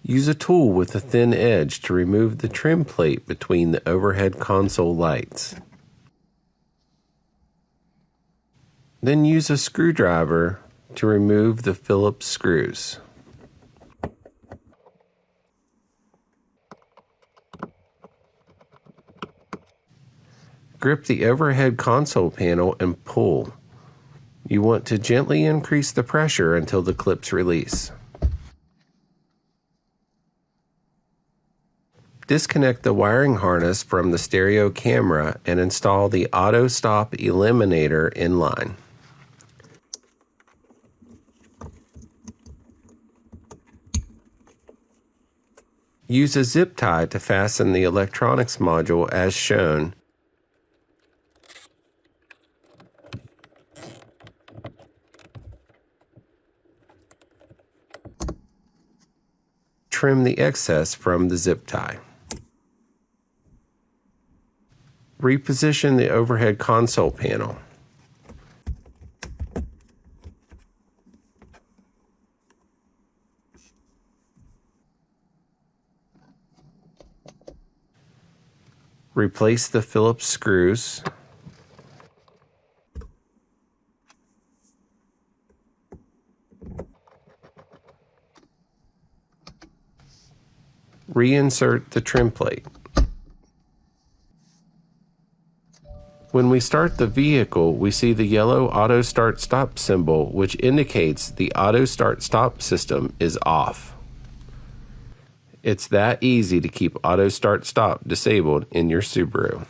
Use a tool with a thin edge to remove the trim plate between the overhead console lights. Then use a screwdriver to remove the Phillips screws. Grip the overhead console panel and pull. You want to gently increase the pressure until the clips release. Disconnect the wiring harness from the stereo camera and install the Autostop Eliminator inline. Use a zip tie to fasten the electronics module as shown. Trim the excess from the zip tie. Reposition the overhead console panel. Replace the Phillips screws. Reinsert the trim plate. When we start the vehicle, we see the yellow auto start stop symbol, which indicates the auto start stop system is off. It's that easy to keep auto start stop disabled in your Subaru.